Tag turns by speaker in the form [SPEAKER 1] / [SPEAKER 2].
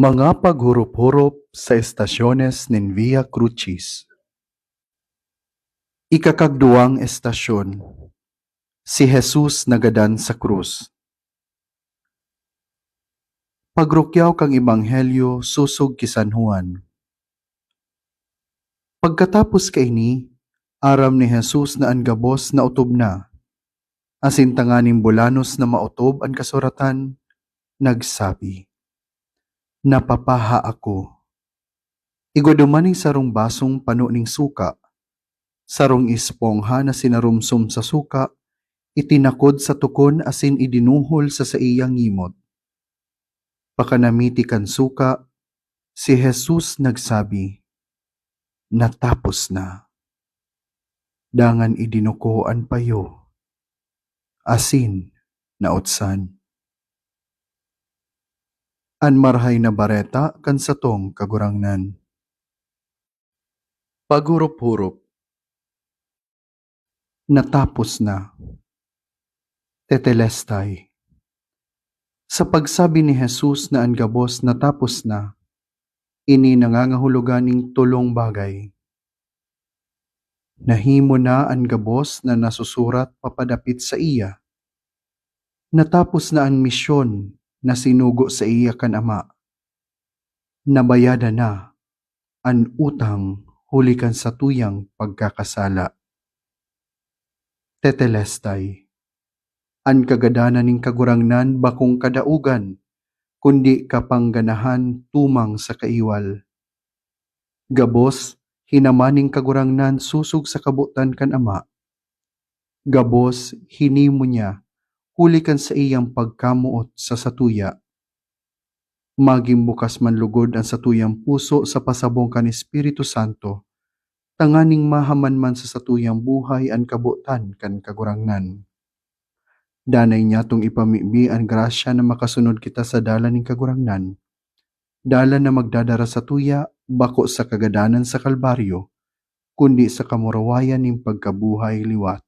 [SPEAKER 1] Mga paghurup-hurup sa estasyones nin Via Crucis. Ikakagduwang estasyon, si Jesus nagadan sa krus. Pagrukyaw kang ebanghelyo susog ki San Juan. Pagkatapos kaini, aram ni Jesus na ang gabos na utob na, asin tanganing bulanos na mautob ang kasuratan, nagsabi, "Napapaha ako." Igodumaning sarong basong pano ning suka, sarong ispongha na sinarumsum sa suka, itinakod sa tukon asin idinuhol sa saiyang ngimot. Pakanamiti kan suka, si Jesus nagsabi, "Natapos na." Dangan idinukoan payo, asin naotsan. An marhay na bareta kan satong kagurangnan. Paghurup-hurup. Natapos na. Tetelestai. Sa pagsabi ni Jesus na ang gabos natapos na, ini nangangahulugan ning tulong bagay. Nahimo na ang gabos na nasusurat papadapit sa iya. Natapos na ang misyon na sinugo sa iya kan Ama. Nabayada na ang utang huli kan sa tuyang pagkakasala. Tetelestai. Ang kagadanan ning kagurangnan bakong kadaugan, kundi kapangganahan tumang sa kaiwal. Gabos, hinamaning kagurangnan susog sa kabutan kan Ama. Gabos, hinimo niya, huli kan sa iyang pagkamuot sa satuya. Maging bukas man lugod ang satuyang puso sa pasabong kan Espiritu Santo, tanganing mahaman man sa satuyang buhay ang kabutan kan kagurangnan. Danay niya tong ipamibi ang grasya na makasunod kita sa dala ning kagurangnan. Dala na magdadara sa tuya, bako sa kagadanan sa Kalbaryo, kundi sa kamurawayan ning pagkabuhay liwat.